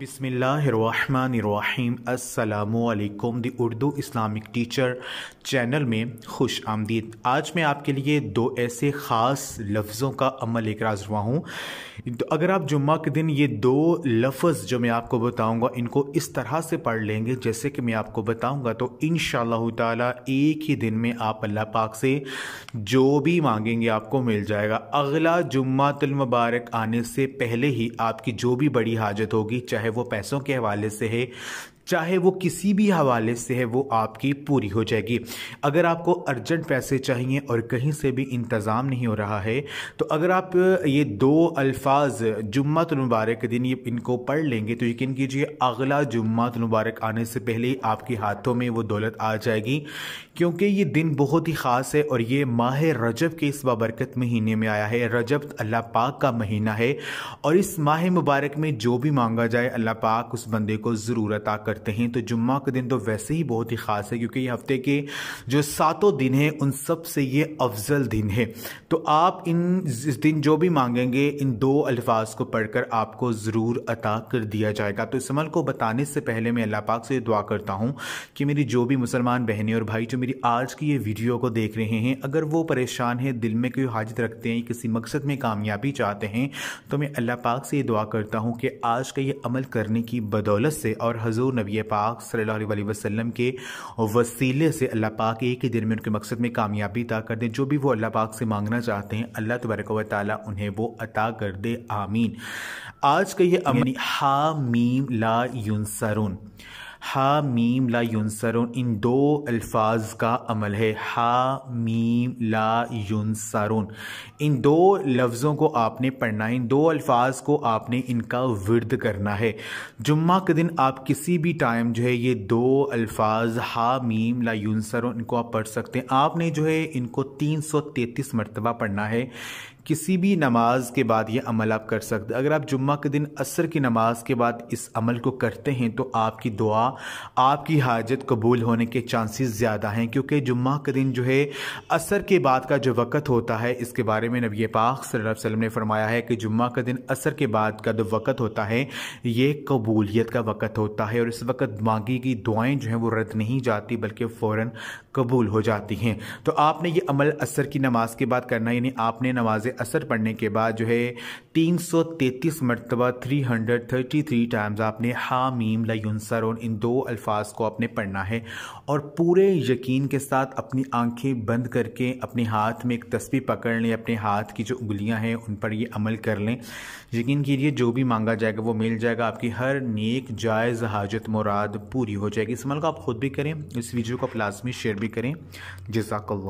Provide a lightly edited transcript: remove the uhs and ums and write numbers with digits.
बिस्मिल्लाहिर्रहमानिर्रहीम। अस्सलामुअलैकुम। दी Urdu Islamic teacher channel में खुश आमदीद। आज मैं आपके लिए दो ऐसे ख़ास लफ्ज़ों का अमल लेकर हाज़िर हुआ हूँ। तो अगर आप जुम्मा के दिन ये दो लफ्ज़ जो मैं आपको बताऊँगा इनको इस तरह से पढ़ लेंगे जैसे कि मैं आपको बताऊँगा, तो इंशाअल्लाह ताला एक ही दिन में आप अल्लाह पाक से जो भी मांगेंगे आपको मिल जाएगा। अगला जुम्मातुल मुबारक आने से पहले ही आपकी जो भी बड़ी हाजत होगी, चाहे वो पैसों के हवाले से है चाहे वो किसी भी हवाले से है, वो आपकी पूरी हो जाएगी। अगर आपको अर्जेंट पैसे चाहिए और कहीं से भी इंतज़ाम नहीं हो रहा है, तो अगर आप ये दो अल्फाज जुम्मातुल मुबारक के दिन ये इनको पढ़ लेंगे तो यकीन कीजिए अगला जुम्मातुल मुबारक आने से पहले ही आपके हाथों में वो दौलत आ जाएगी। क्योंकि ये दिन बहुत ही ख़ास है और ये माह रजब के इस बाबरकत महीने में आया है। रजब अल्लाह पाक का महीना है और इस माह मुबारक में जो भी मांगा जाए अल्लाह पाक उस बंदे को ज़रूर अता करते हैं। तो जुम्मा का दिन तो वैसे ही बहुत ही ख़ास है क्योंकि ये हफ्ते के जो 7 दिन हैं उन सब से ये अफजल दिन है। तो आप इस दिन जो भी मांगेंगे इन दो अल्फाज को पढ़कर आपको ज़रूर अता कर दिया जाएगा। तो इस अमल को बताने से पहले मैं अल्लाह पाक से दुआ करता हूँ कि मेरी जो भी मुसलमान बहनें और भाई जो मेरी आज की ये वीडियो को देख रहे हैं, अगर वो परेशान हैं, दिल में कोई हाजत रखते हैं, किसी मकसद में कामयाबी चाहते हैं, तो मैं अल्लाह पाक से ये दुआ करता हूँ कि आज का ये अमल करने की बदौलत से और हजूर नबी पाक सल्लल्लाहु अलैहि वसल्लम के वसीले से अल्लाह पाक एक ही दिन में उनके मकसद में कामयाबी अता कर दे। जो भी वो अल्लाह पाक से मांगना चाहते हैं अल्लाह तबारक व तआला उन्हें वो अता कर दे, आमीन। आज का ये अमल हा मीम ला युनसरून, हा मीम ला युनसरून, इन दो अल्फाज का अमल है। हा मीम ला युनसरून, इन दो लफ्ज़ों को आपने पढ़ना है, इन दो अल्फाज को आपने इनका विर्द करना है। जुम्मा के दिन आप किसी भी टाइम जो है ये दो अल्फाज हा मीम ला युनसरून इनको आप पढ़ सकते हैं। आपने जो है इनको 333 मरतबा पढ़ना है। किसी भी नमाज के बाद ये अमल आप कर सकते हैं। अगर आप जुम्मा के दिन असर की नमाज के बाद इस अमल को करते हैं तो आपकी दुआ, आपकी हाजत कबूल होने के चांसेस ज़्यादा हैं, क्योंकि जुम्मा के दिन जो है असर के बाद का जो वक़्त होता है, इसके बारे में नबी पाक सल्लल्लाहु अलैहि वसल्लम ने फरमाया है कि जुम्मा का दिन असर के बाद का जो वक़्त होता है ये कबूलियत का वक़्त होता है और इस वक़्त मांगी गई दुआएँ जो हैं वो रद्द नहीं जाती बल्कि फ़ौरन कबूल हो जाती हैं। तो आपने ये अमल असर की नमाज के बाद करना, यानी आपने नमाज असर पढ़ने के बाद जो है 333 मरतबा 333 टाइम्स आपने हा मीम ला युनसरून इन दो अल्फाज को आपने पढ़ना है और पूरे यकीन के साथ अपनी आंखें बंद करके अपने हाथ में एक तस्बीह पकड़ लें, अपने हाथ की जो उंगलियां हैं उन पर ये अमल कर लें। यकीन कीजिए जो भी मांगा जाएगा वो मिल जाएगा, आपकी हर नेक जायज़ हाजत मुराद पूरी हो जाएगी। इस अमल को आप खुद भी करें, इस वीडियो को आप लाजमी शेयर भी करें। जज़ाकल्लाह।